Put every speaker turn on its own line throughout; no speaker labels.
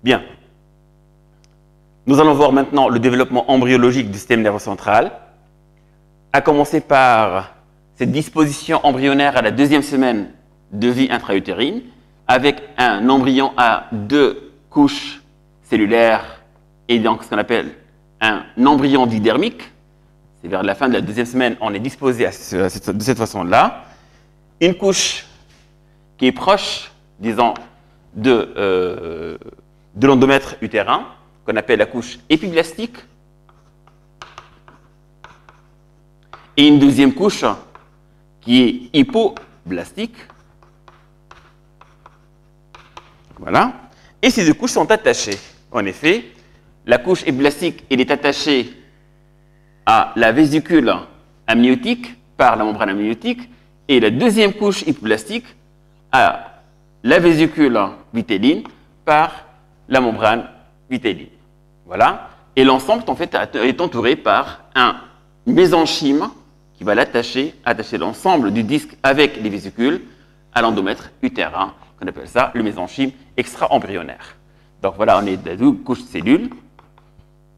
Bien. Nous allons voir maintenant le développement embryologique du système nerveux central, à commencer par cette disposition embryonnaire à la deuxième semaine de vie intra-utérine, avec un embryon à 2 couches cellulaires et donc ce qu'on appelle un embryon didermique. C'est vers la fin de la deuxième semaine, on est disposé de cette façon-là. Une couche qui est proche, disons, de l'endomètre utérin, qu'on appelle la couche épiblastique. Et une deuxième couche qui est hypoblastique. Voilà. Et ces deux couches sont attachées. En effet, la couche épiblastique elle est attachée à la vésicule amniotique par la membrane amniotique et la deuxième couche hypoblastique à la vésicule vitéline par la membrane vitéline. Voilà. Et l'ensemble en fait, est entouré par un mésenchyme qui va attacher l'ensemble du disque avec les vésicules à l'endomètre utérin, qu'on appelle ça le mésenchyme extra-embryonnaire. Donc voilà, on est dans deux couches de cellules,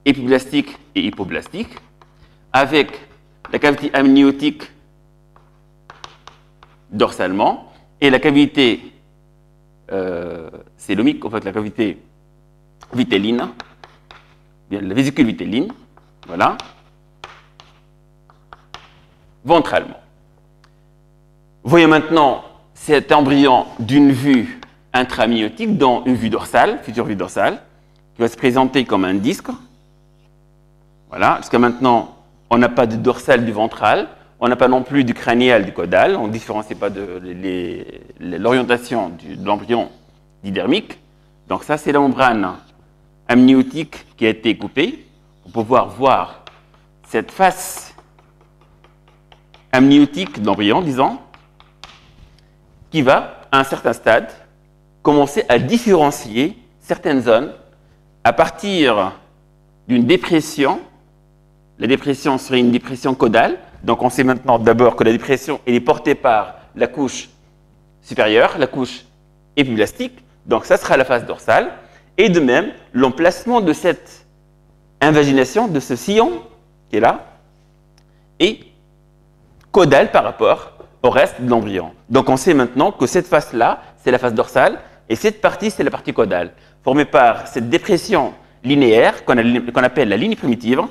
épiblastiques et hypoblastiques, avec la cavité amniotique dorsalement et la cavité célomique, en fait la cavité vitéline, la vésicule vitéline, voilà, ventralement. Voyons maintenant cet embryon d'une vue intra-amniotique dans une vue dorsale, future vue dorsale, qui va se présenter comme un disque. Voilà, jusqu'à maintenant, on n'a pas de dorsal du ventral, on n'a pas non plus du crânial du caudal, on ne différencie pas de l'orientation de l'embryon didermique. Donc ça, c'est la membrane amniotique qui a été coupée pour pouvoir voir cette face amniotique de l'embryon, disons, qui va, à un certain stade, commencer à différencier certaines zones à partir d'une dépression. La dépression serait une dépression caudale. Donc on sait maintenant d'abord que la dépression elle est portée par la couche supérieure, la couche épiblastique. Donc ça sera la face dorsale. Et de même, l'emplacement de cette invagination, de ce sillon qui est là, est caudal par rapport au reste de l'embryon. Donc on sait maintenant que cette face-là, c'est la face dorsale, et cette partie, c'est la partie caudale, formée par cette dépression linéaire qu'on appelle la ligne primitive,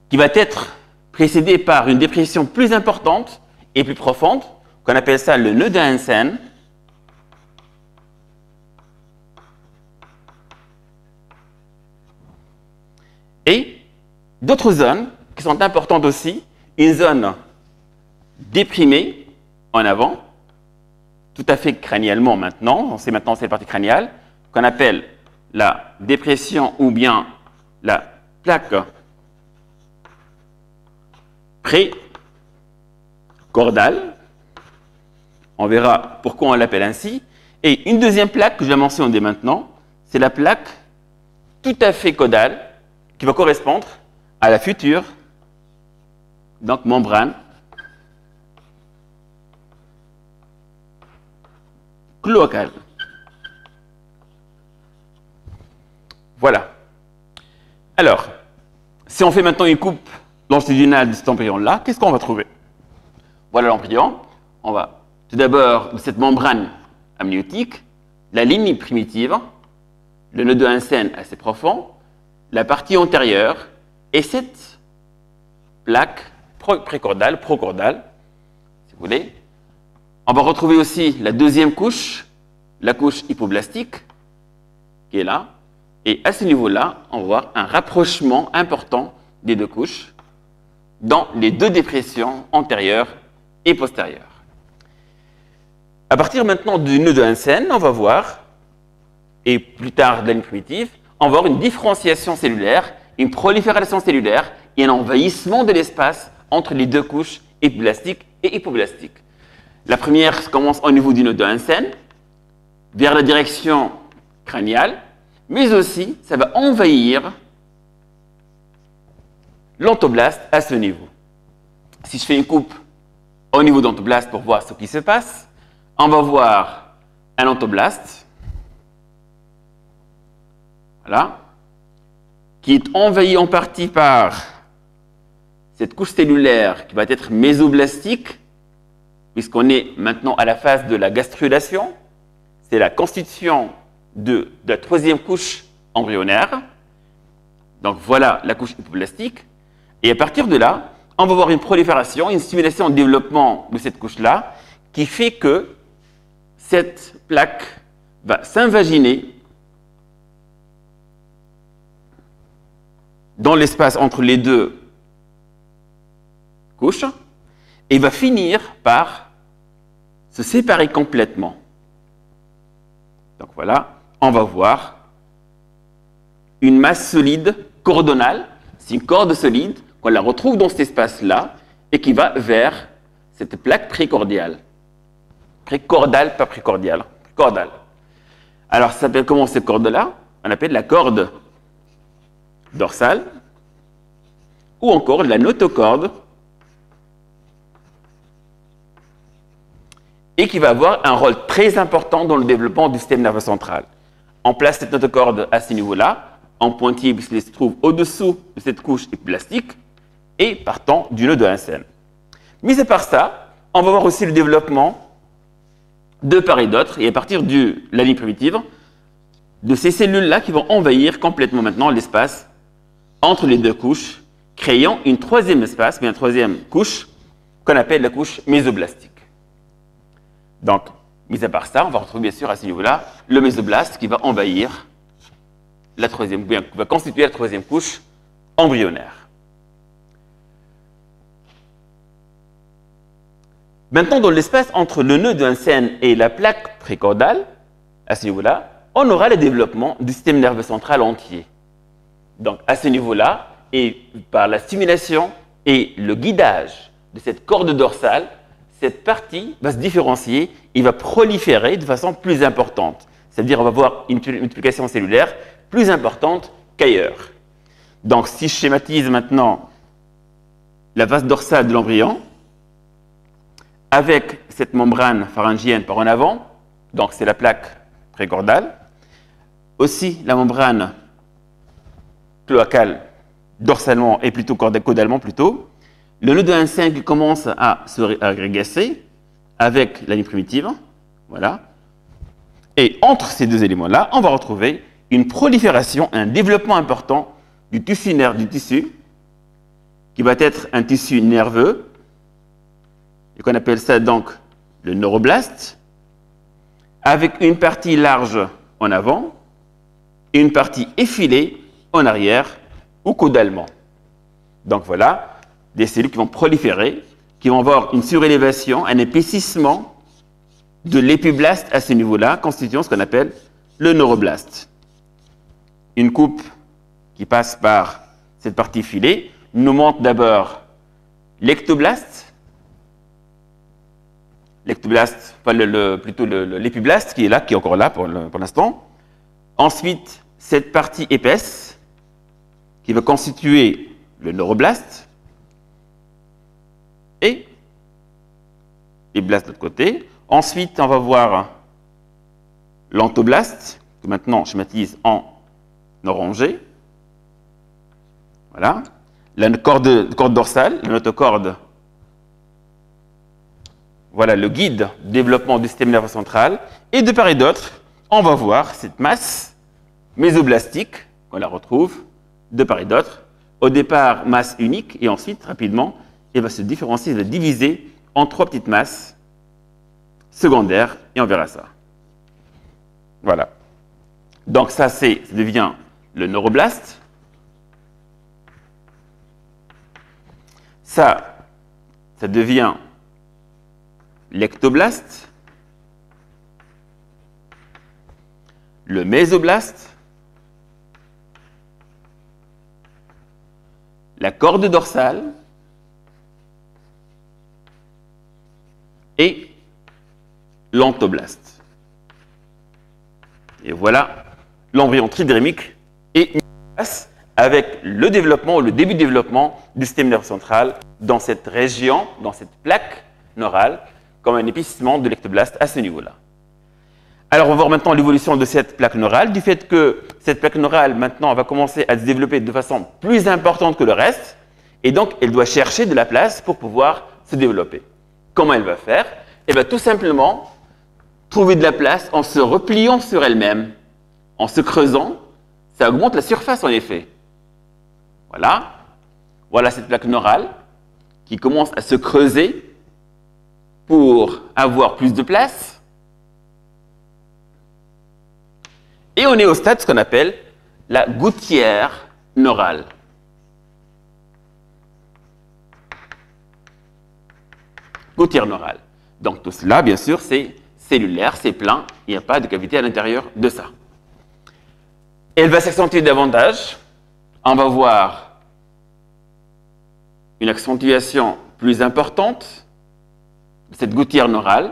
qui va être précédée par une dépression plus importante et plus profonde, qu'on appelle ça le nœud de Hansen, et d'autres zones qui sont importantes aussi, une zone déprimée en avant, tout à fait crânialement maintenant, on sait maintenant c'est la partie crâniale, qu'on appelle la dépression ou bien la plaque précordale. On verra pourquoi on l'appelle ainsi. Et une deuxième plaque que je vais mentionner dès maintenant, c'est la plaque tout à fait caudale qui va correspondre à la future donc, membrane cloacale. Voilà. Alors, si on fait maintenant une coupe longitudinale de cet embryon-là, qu'est-ce qu'on va trouver? Voilà l'embryon. On va tout d'abord de cette membrane amniotique, la ligne primitive, le nœud de Hansen assez profond, la partie antérieure et cette plaque précordale, procordale, si vous voulez. On va retrouver aussi la deuxième couche, la couche hypoblastique, qui est là. Et à ce niveau-là, on va voir un rapprochement important des deux couches dans les deux dépressions antérieures et postérieures. À partir maintenant du nœud de Hansen, on va voir, et plus tard de la ligne primitive, on va voir une différenciation cellulaire, une prolifération cellulaire et un envahissement de l'espace entre les deux couches épiblastiques et hypoblastiques. La première commence au niveau du nœud de Hansen, vers la direction crâniale, mais aussi ça va envahir l'entoblaste à ce niveau. Si je fais une coupe au niveau d'entoblaste pour voir ce qui se passe. On va voir un entoblaste, voilà, qui est envahi en partie par cette couche cellulaire qui va être mésoblastique, puisqu'on est maintenant à la phase de la gastrulation. C'est la constitution de la troisième couche embryonnaire. Donc voilà la couche hypoblastique. Et à partir de là, on va voir une prolifération, une stimulation de développement de cette couche-là, qui fait que cette plaque va s'invaginer dans l'espace entre les deux couches et va finir par se séparer complètement. Donc voilà, on va voir une masse solide cordonale. C'est une corde solide qu'on la retrouve dans cet espace-là et qui va vers cette plaque précordiale. Précordale, pas précordiale, cordale. Alors, ça s'appelle comment cette corde-là? On appelle la corde dorsale ou encore la notocorde et qui va avoir un rôle très important dans le développement du système nerveux central. On place cette notocorde à ce niveau-là, en pointillé puisqu'il se trouve au-dessous de cette couche plastique et partant du nœud de Hansen. Mis à part ça, on va voir aussi le développement de part et d'autre, et à partir de la ligne primitive, de ces cellules-là qui vont envahir complètement maintenant l'espace entre les deux couches, créant une troisième espace, mais une troisième couche qu'on appelle la couche mésoblastique. Donc, mis à part ça, on va retrouver bien sûr à ce niveau-là le mésoblaste qui va envahir la troisième, bien, qui va constituer la troisième couche embryonnaire. Maintenant, dans l'espace entre le nœud de Hansen et la plaque précordale, à ce niveau-là, on aura le développement du système nerveux central entier. Donc, à ce niveau-là, et par la stimulation et le guidage de cette corde dorsale, cette partie va se différencier et va proliférer de façon plus importante. C'est-à-dire qu'on va avoir une multiplication cellulaire plus importante qu'ailleurs. Donc, si je schématise maintenant la face dorsale de l'embryon, avec cette membrane pharyngienne par en avant, donc c'est la plaque précordale, aussi la membrane cloacale dorsalement et plutôt caudalement plutôt, le nœud de Hansen qui commence à se agrégasser avec la ligne primitive, voilà. Et entre ces deux éléments-là, on va retrouver une prolifération, un développement important du tissu qui va être un tissu nerveux, et qu'on appelle ça donc le neuroblaste, avec une partie large en avant et une partie effilée en arrière ou caudalement. Donc voilà, des cellules qui vont proliférer, qui vont avoir une surélévation, un épaississement de l'épiblaste à ce niveau-là, constituant ce qu'on appelle le neuroblaste. Une coupe qui passe par cette partie effilée nous montre d'abord l'ectoblaste, plutôt l'épiblaste qui est là, qui est encore là pour l'instant. Ensuite, cette partie épaisse qui va constituer le neuroblaste et les blastes de l'autre côté. Ensuite, on va voir l'entoblaste, que maintenant je schématise en orangé. Voilà. La corde dorsale, la notocorde. Voilà le guide du développement du système nerveux central. Et de part et d'autre, on va voir cette masse mésoblastique, qu'on la retrouve de part et d'autre. Au départ, masse unique, et ensuite, rapidement, elle va se différencier, elle va diviser en trois petites masses secondaires, et on verra ça. Voilà. Donc ça devient le neuroblaste. Ça devient l'ectoblaste, le mésoblaste, la corde dorsale et l'entoblaste. Et voilà l'embryon tridémique et avec le développement, le début de développement du système nerveux central dans cette région, dans cette plaque neurale comme un épaississement de l'ectoblaste à ce niveau-là. Alors, on va voir maintenant l'évolution de cette plaque neurale, du fait que cette plaque neurale, maintenant, va commencer à se développer de façon plus importante que le reste, et donc, elle doit chercher de la place pour pouvoir se développer. Comment elle va faire? Elle va tout simplement trouver de la place en se repliant sur elle-même, en se creusant. Ça augmente la surface, en effet. Voilà. Voilà cette plaque neurale qui commence à se creuser pour avoir plus de place. Et on est au stade de ce qu'on appelle la gouttière neurale. Gouttière neurale. Donc tout cela, bien sûr, c'est cellulaire, c'est plein, il n'y a pas de cavité à l'intérieur de ça. Elle va s'accentuer davantage. On va voir une accentuation plus importante de cette gouttière neurale.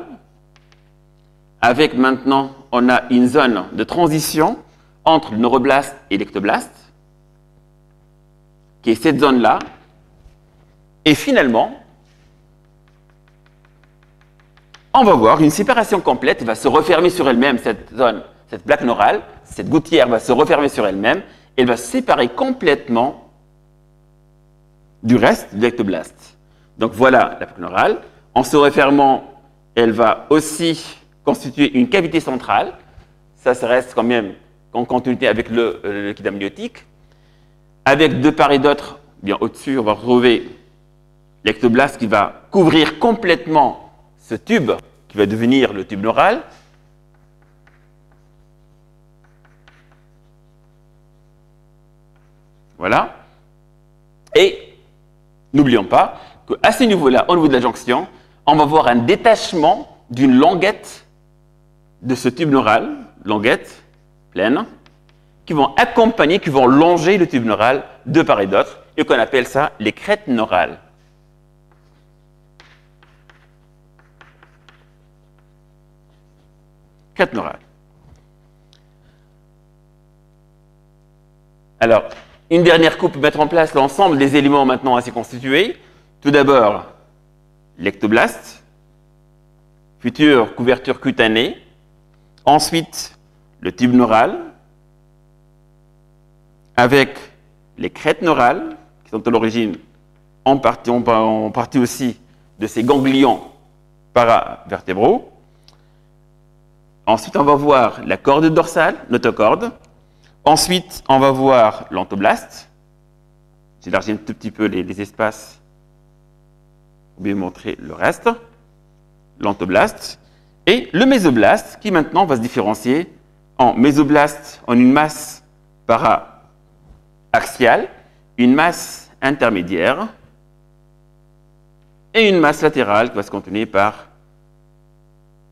Avec maintenant, on a une zone de transition entre le neuroblaste et l'ectoblaste, qui est cette zone-là. Et finalement, on va voir une séparation complète, va se refermer sur elle-même, cette zone, cette plaque neurale, cette gouttière va se refermer sur elle-même, elle va se séparer complètement du reste de l'ectoblaste. Donc voilà la plaque neurale. En se refermant, elle va aussi constituer une cavité centrale. Ça reste quand même en continuité avec le liquide amniotique. Avec de part et d'autre, bien au-dessus, on va retrouver l'ectoblaste qui va couvrir complètement ce tube qui va devenir le tube neural. Voilà. Et n'oublions pas qu'à ce niveau-là, au niveau de la jonction, on va voir un détachement d'une languette de ce tube neural, languette pleine, qui vont accompagner, qui vont longer le tube neural de part et d'autre, et qu'on appelle ça les crêtes neurales. Crête neurale. Alors, une dernière coupe pour mettre en place l'ensemble des éléments maintenant ainsi constitués. Tout d'abord, l'ectoblaste, future couverture cutanée. Ensuite, le tube neural, avec les crêtes neurales, qui sont à l'origine en partie aussi de ces ganglions paravertébraux. Ensuite, on va voir la corde dorsale, notocorde. Ensuite, on va voir l'entoblaste. J'élargis un tout petit peu les espaces pour bien montrer le reste. L'entoblaste. Et le mésoblaste, qui maintenant va se différencier en mésoblaste, en une masse para-axiale, une masse intermédiaire et une masse latérale qui va se contenir par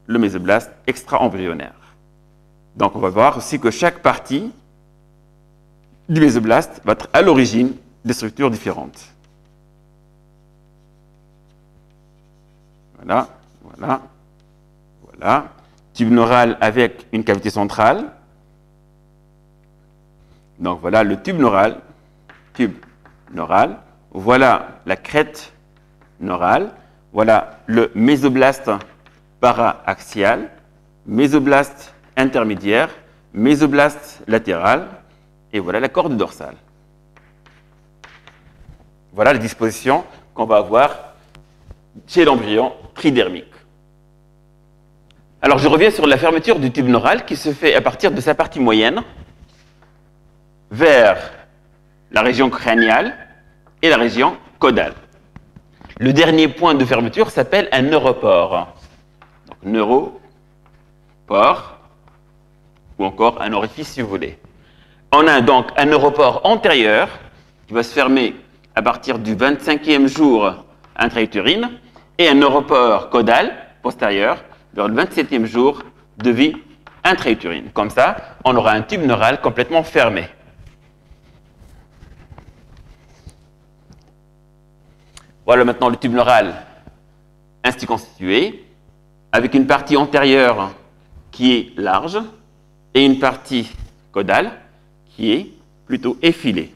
le mésoblaste extra-embryonnaire. Donc, on va voir aussi que chaque partie du mésoblaste va être à l'origine des structures différentes. Voilà, voilà, voilà. Tube neural avec une cavité centrale. Donc, voilà le tube neural. Voilà la crête neurale. Voilà le mésoblaste para-axial, mésoblaste intermédiaire, mésoblaste latéral, et voilà la corde dorsale. Voilà les dispositions qu'on va avoir chez l'embryon tridermique. Alors, je reviens sur la fermeture du tube neural qui se fait à partir de sa partie moyenne vers la région crâniale et la région caudale. Le dernier point de fermeture s'appelle un neuropore. Donc, neuropore, ou encore un orifice si vous voulez. On a donc un neuropore antérieur qui va se fermer à partir du 25e jour intra-utérine et un neuropore caudal postérieur vers le 27e jour de vie intra-utérine. Comme ça, on aura un tube neural complètement fermé. Voilà maintenant le tube neural ainsi constitué, avec une partie antérieure qui est large et une partie caudale qui est plutôt effilée.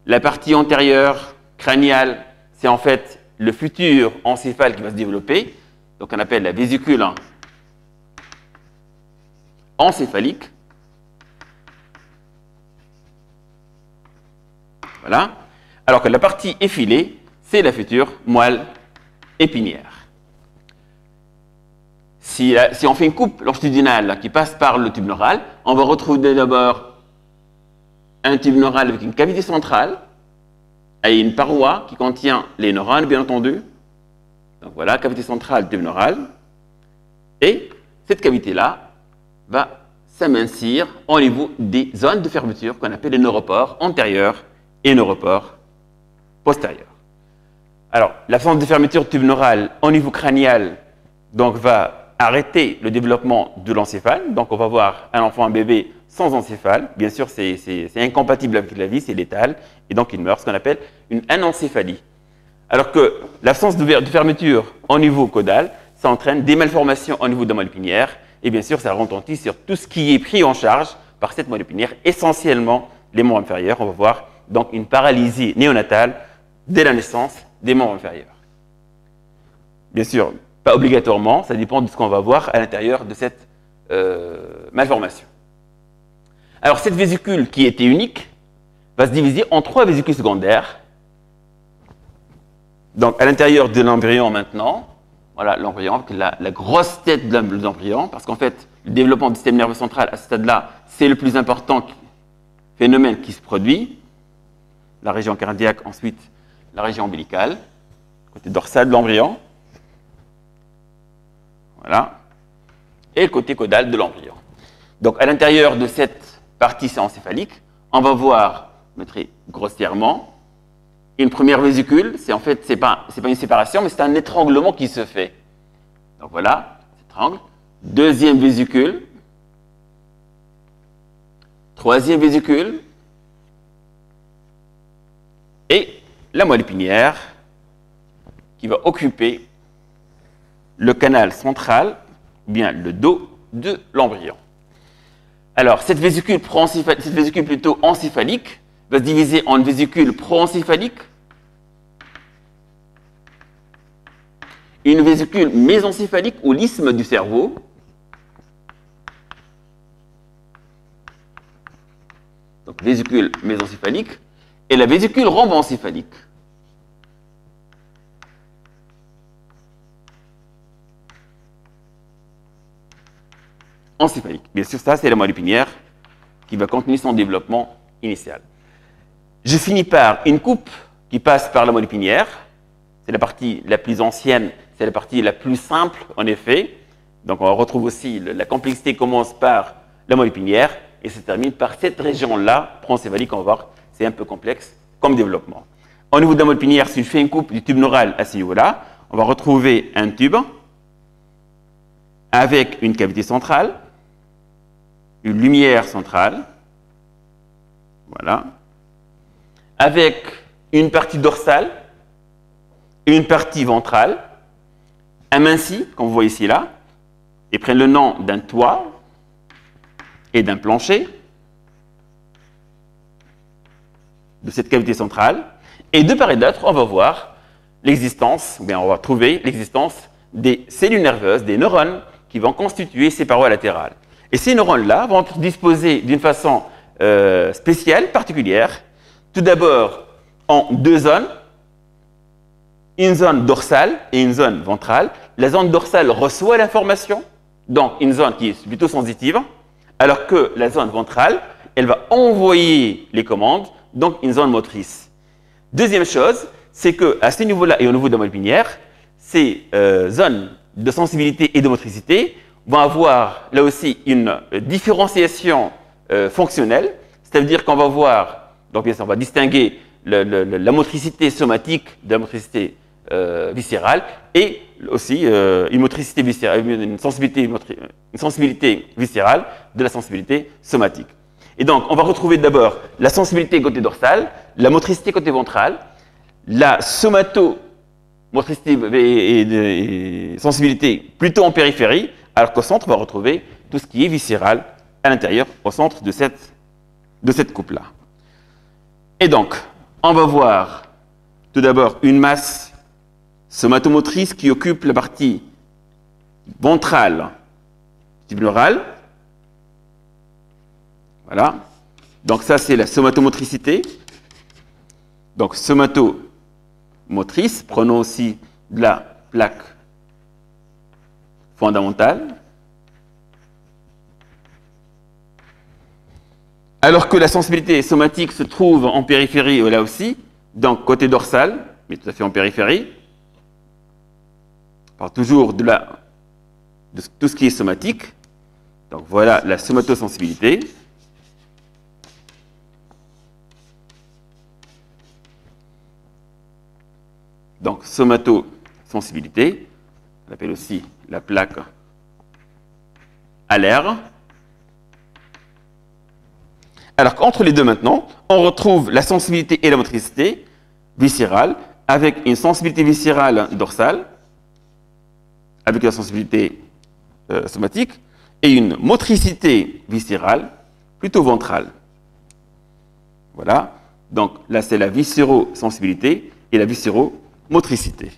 La partie antérieure crâniale, c'est en fait le futur encéphale qui va se développer, donc on appelle la vésicule encéphalique. Voilà. Alors que la partie effilée, c'est la future moelle épinière. Si on fait une coupe longitudinale qui passe par le tube neural, on va retrouver d'abord un tube neural avec une cavité centrale et une paroi qui contient les neurones, bien entendu. Donc voilà, cavité centrale, tube neural. Et cette cavité-là va s'amincir au niveau des zones de fermeture qu'on appelle les neuropores antérieurs et neuropores postérieurs. Alors, l'absence de fermeture du tube neural au niveau crânial donc, va arrêter le développement de l'encéphale. Donc, on va voir un enfant, un bébé sans encéphale. Bien sûr, c'est incompatible avec la vie, c'est létal. Et donc, il meurt, ce qu'on appelle une anencéphalie. Alors que l'absence de fermeture au niveau caudal, ça entraîne des malformations au niveau de la moelle épinière. Et bien sûr, ça retentit sur tout ce qui est pris en charge par cette moelle épinière, essentiellement les membres inférieurs. On va voir donc une paralysie néonatale dès la naissance des membres inférieurs. Bien sûr, pas obligatoirement, ça dépend de ce qu'on va voir à l'intérieur de cette malformation. Alors, cette vésicule qui était unique va se diviser en 3 vésicules secondaires. Donc, à l'intérieur de l'embryon maintenant, voilà l'embryon, la grosse tête de l'embryon, parce qu'en fait, le développement du système nerveux central à ce stade-là, c'est le plus important phénomène qui se produit. La région cardiaque, ensuite la région ombilicale, côté dorsal de l'embryon. Voilà. Et le côté caudal de l'embryon. Donc, à l'intérieur de cette partie encéphalique, on va voir, je mettrai grossièrement, une première vésicule. En fait, c'est pas une séparation, mais c'est un étranglement qui se fait. Donc voilà, étrangle. Deuxième vésicule. Troisième vésicule. Et la moelle épinière qui va occuper le canal central, ou bien le dos de l'embryon. Alors, cette vésicule plutôt encéphalique va se diviser en une vésicule proencéphalique, une vésicule mésencéphalique ou l'isthme du cerveau, donc vésicule mésencéphalique, et la vésicule rhombencéphalique. Encéphalique. Bien sûr, ça, c'est la moelle épinière qui va continuer son développement initial. Je finis par une coupe qui passe par la moelle épinière. C'est la partie la plus ancienne, c'est la partie la plus simple, en effet. Donc, on retrouve aussi, la complexité commence par la moelle épinière et se termine par cette région-là, proencéphalique, on va voir, c'est un peu complexe comme développement. Au niveau de la moelle épinière, si je fais une coupe du tube neural à ce niveau-là, on va retrouver un tube avec une cavité centrale, une lumière centrale, voilà, avec une partie dorsale et une partie ventrale, amincie, comme vous voyez ici là, et prennent le nom d'un toit et d'un plancher de cette cavité centrale. Et de part et d'autre, on va voir l'existence, ou bien on va trouver l'existence des cellules nerveuses, des neurones qui vont constituer ces parois latérales. Et ces neurones-là vont être disposés d'une façon spéciale, particulière, tout d'abord en 2 zones, une zone dorsale et une zone ventrale. La zone dorsale reçoit l'information, donc une zone qui est plutôt sensitive, alors que la zone ventrale, elle va envoyer les commandes, donc une zone motrice. Deuxième chose, c'est qu'à ce niveau-là et au niveau de la moelle épinière, ces zones de sensibilité et de motricité vont avoir là aussi une différenciation fonctionnelle, c'est-à-dire qu'on va voir, donc bien sûr, on va distinguer la motricité somatique de la motricité viscérale et aussi une motricité viscérale, une sensibilité viscérale de la sensibilité somatique. Et donc, on va retrouver d'abord la sensibilité côté dorsal, la motricité côté ventrale, la somato-motricité et sensibilité plutôt en périphérie, alors qu'au centre, on va retrouver tout ce qui est viscéral à l'intérieur, au centre de cette coupe-là. Et donc, on va voir tout d'abord une masse somatomotrice qui occupe la partie ventrale vestiburale. Voilà. Donc ça, c'est la somatomotricité. Donc somatomotrice, prenons aussi de la plaque fondamentale. Alors que la sensibilité somatique se trouve en périphérie, là aussi, donc côté dorsal, mais tout à fait en périphérie. On parle toujours de tout ce qui est somatique. Donc voilà la somatosensibilité. Donc somatosensibilité, on appelle aussi la plaque alaire. Alors qu'entre les deux maintenant, on retrouve la sensibilité et la motricité viscérale avec une sensibilité viscérale dorsale, avec la sensibilité somatique, et une motricité viscérale plutôt ventrale. Voilà. Donc là, c'est la viscérosensibilité et la viscéromotricité.